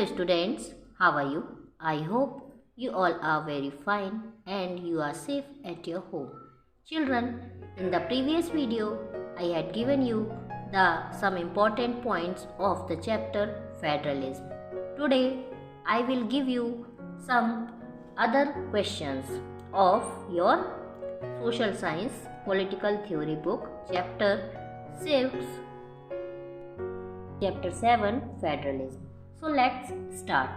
students, how are you? I hope you all are very fine and you are safe at your home. Children, in the previous video, I had given you some important points of the chapter Federalism. Today, I will give you some other questions of your social science political theory book, chapter 6, chapter 7, Federalism. So let's start.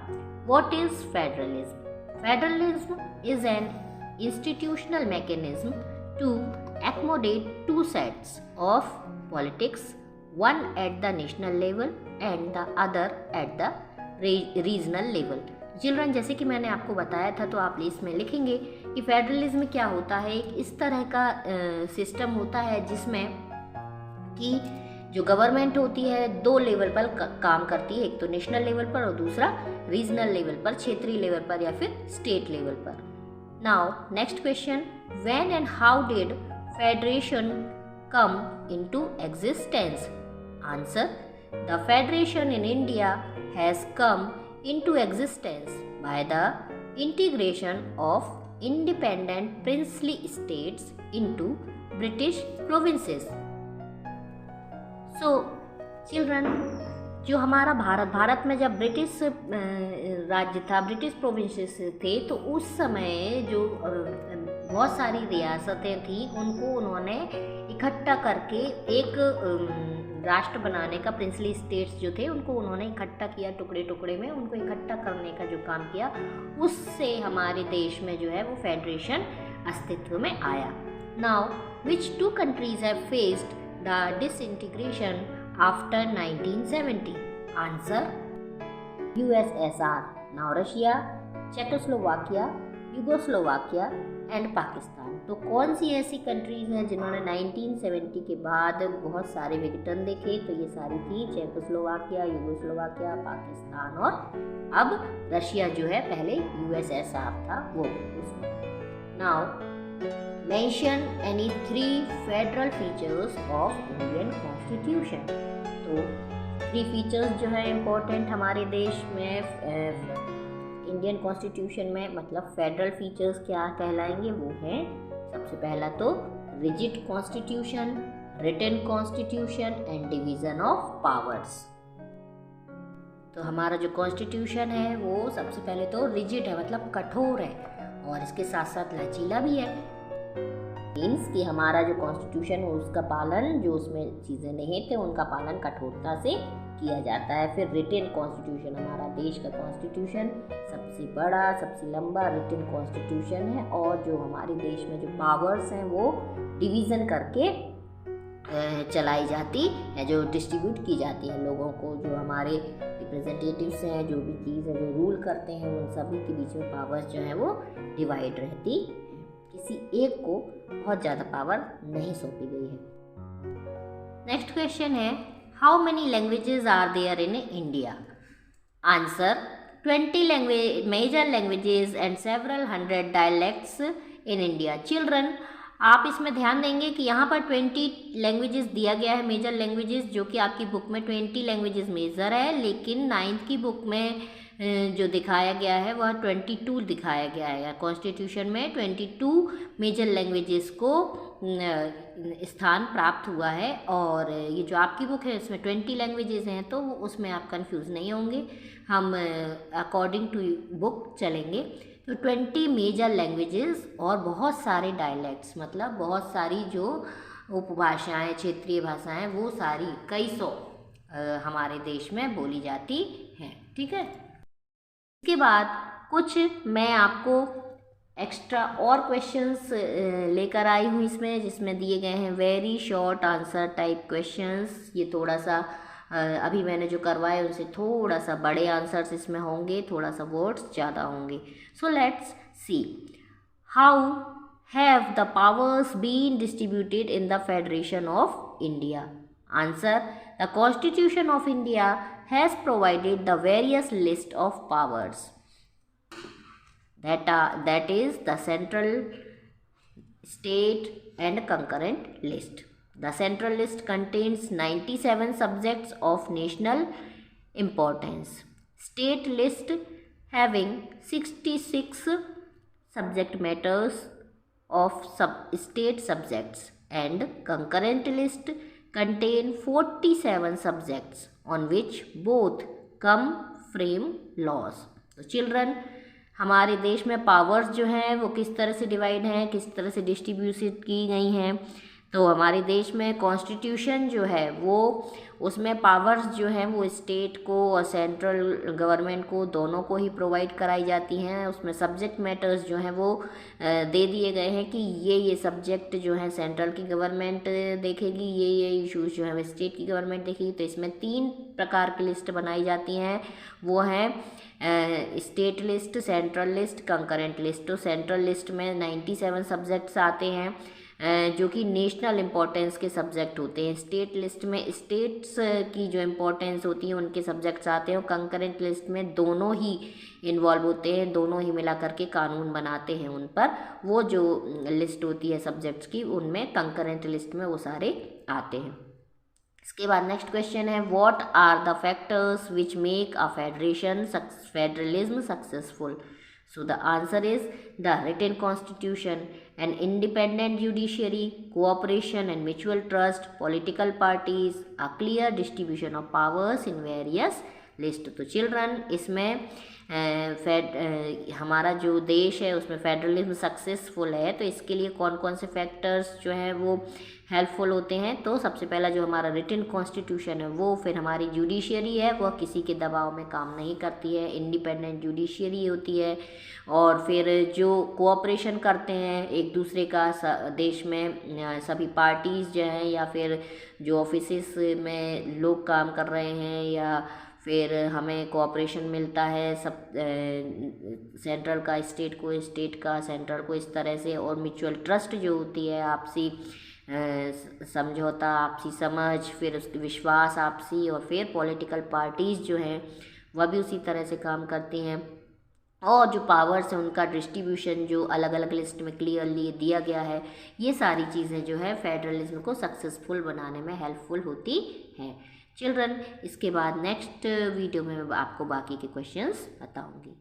What is federalism? Federalism is an institutional mechanism to accommodate two sets of politics, one at the national level and the other at the regional level. Children, जैसे कि मैंने आपको बताया था तो आप list में लिखेंगे कि फेडरलिज्म क्या होता है। एक इस तरह का सिस्टम होता है जिसमें कि जो गवर्नमेंट होती है दो लेवल पर काम करती है, एक तो नेशनल लेवल पर और दूसरा रीजनल लेवल पर, क्षेत्रीय लेवल पर या फिर स्टेट लेवल पर। Now next question, when and how did federation come into existence? Answer, the federation in India has come into existence by the integration of independent princely states into British provinces. So, children, जो हमारा भारत में जब British राज्य था, British provinces थे, तो उस समय जो बहुत सारी रियासतें थी उनको उन्होंने इकट्ठा करके एक राष्ट्र बनाने का, प्रिंसली स्टेट्स जो थे उनको उन्होंने इकट्ठा किया, टुकड़े टुकड़े में उनको इकट्ठा करने का जो काम किया, उससे हमारे देश में जो है वो फेडरेशन अस्तित्व में आया। Now which two countries have faced the disintegration after 1970? Answer, USSR, now Russia, Czechoslovakia, Yugoslavia and Pakistan. तो कौन सी ऐसी कंट्रीज हैं जिन्होंने 1970 के बाद बहुत सारे विघटन देखे? तो ये सारी थी चेकोस्लोवाकिया, यूगोस्लोवाकिया, पाकिस्तान और अब रशिया जो है, पहले यूएसएसआर था वो। Now mention any 3 federal features of Indian constitution. तो 3 फीचर्स जो है इम्पोर्टेंट हमारे देश में इंडियन कॉन्स्टिट्यूशन में, मतलब फेडरल फीचर्स क्या कहलाएंगे, वो हैं सबसे पहला तो rigid constitution, written constitution and division of powers. तो हमारा जो कॉन्स्टिट्यूशन है वो सबसे पहले तो रिजिड है, मतलब कठोर है, और इसके साथ साथ लचीला भी है। मीन्स कि हमारा जो कॉन्स्टिट्यूशन है उसका पालन, जो उसमें चीज़ें निहित है उनका पालन कठोरता से किया जाता है। फिर रिटन कॉन्स्टिट्यूशन, हमारा देश का कॉन्स्टिट्यूशन सबसे बड़ा, सबसे लंबा रिटन कॉन्स्टिट्यूशन है, और जो हमारे देश में जो पावर्स हैं वो डिवीज़न करके चलाई जाती है, जो डिस्ट्रीब्यूट की जाती है लोगों को, जो हमारे रिप्रेजेंटेटिव्स हैं, जो भी चीज़ है जो रूल करते हैं, उन सभी के बीच में पावर्स जो है वो डिवाइड रहती है, किसी एक को बहुत ज़्यादा पावर नहीं सौंपी गई है। नेक्स्ट क्वेश्चन है, how many languages are there in India? Answer, 20 major languages and several 100 dialects in India. Children, आप इसमें ध्यान देंगे कि यहाँ पर 20 लैंग्वेजेस दिया गया है, मेजर लैंग्वेजेस, जो कि आपकी बुक में 20 लैंग्वेजेस मेजर है, लेकिन 9th की बुक में जो दिखाया गया है वह 22 दिखाया गया है। कॉन्स्टिट्यूशन में 22 मेजर लैंग्वेजेस को स्थान प्राप्त हुआ है, और ये जो आपकी बुक है इसमें 20 लैंग्वेजेस हैं, तो उसमें आप कंफ्यूज नहीं होंगे, हम अकॉर्डिंग टू बुक चलेंगे। तो 20 मेजर लैंग्वेजेस और बहुत सारे डायलेक्ट्स, मतलब बहुत सारी जो उपभाषाएं, क्षेत्रीय भाषाएं, वो सारी कई सौ हमारे देश में बोली जाती हैं। ठीक है, इसके बाद कुछ मैं आपको एक्स्ट्रा और क्वेश्चंस लेकर आई हूँ इसमें, जिसमें दिए गए हैं very short answer type questions. ये थोड़ा सा अभी मैंने जो करवाए उनसे थोड़ा सा बड़े आंसर्स इसमें होंगे, थोड़ा सा वर्ड्स ज़्यादा होंगे। So let's see, how have the powers been distributed in the federation of India? Answer, the constitution of India has provided the various list of powers, that is the central, state and concurrent list. The central list contains 97 subjects of national importance. State list having 66 subject matters of state subjects and concurrent list contain 47 subjects on which both come from laws. तो children, हमारे देश में powers जो हैं वो किस तरह से डिवाइड हैं, किस तरह से डिस्ट्रीब्यूट की गई हैं। तो हमारे देश में कॉन्स्टिट्यूशन जो है वो, उसमें पावर्स जो हैं वो स्टेट को और सेंट्रल गवर्नमेंट को, दोनों को ही प्रोवाइड कराई जाती हैं। उसमें सब्जेक्ट मैटर्स जो हैं वो दे दिए गए हैं कि ये सब्जेक्ट जो है सेंट्रल की गवर्नमेंट देखेगी, ये इश्यूज जो है वो स्टेट की गवर्नमेंट देखेगी। तो इसमें 3 प्रकार की लिस्ट बनाई जाती हैं, वो हैं state list, central list, concurrent list. तो सेंट्रल लिस्ट में 97 सब्जेक्ट्स आते हैं जो कि नेशनल इम्पोर्टेंस के सब्जेक्ट होते हैं। स्टेट लिस्ट में स्टेट्स की जो इम्पोर्टेंस होती है उनके सब्जेक्ट्स आते हैं, और कंकरेंट लिस्ट में दोनों ही इन्वॉल्व होते हैं, दोनों ही मिला करके कानून बनाते हैं उन पर। वो जो लिस्ट होती है सब्जेक्ट्स की, उनमें कंकरेंट लिस्ट में वो सारे आते हैं। इसके बाद नेक्स्ट क्वेश्चन है, what are the factors which make a federalism successful? So the answer is the written constitution, an independent judiciary, cooperation and mutual trust, political parties, a clear distribution of powers in various list. तो children, इसमें हमारा जो देश है उसमें federalism successful है, तो इसके लिए कौन कौन से फैक्टर्स जो हैं वो हेल्पफुल होते हैं। तो सबसे पहला जो हमारा रिटन कॉन्स्टिट्यूशन है वो, फिर हमारी जुडिशरी है वह किसी के दबाव में काम नहीं करती है, इंडिपेंडेंट जुडिशरी होती है। और फिर जो कोऑपरेशन करते हैं एक दूसरे का देश में, सभी पार्टीज़ जो हैं या फिर जो ऑफिसेस में लोग काम कर रहे हैं, या फिर हमें कोऑपरेशन मिलता है सब सेंट्रल का स्टेट को, स्टेट का सेंट्रल को, इस तरह से। और म्यूचुअल ट्रस्ट जो होती है, आपसी समझौता, आपसी समझ, फिर उसके विश्वास आपसी। और फिर पॉलिटिकल पार्टीज़ जो हैं वह भी उसी तरह से काम करती हैं। और जो पावर्स हैं उनका डिस्ट्रीब्यूशन जो अलग अलग लिस्ट में क्लियरली दिया गया है, ये सारी चीज़ें जो है फेडरलिज्म को सक्सेसफुल बनाने में हेल्पफुल होती हैं। चिल्ड्रन, इसके बाद नेक्स्ट वीडियो में मैं आपको बाकी के क्वेश्चंस बताऊंगी।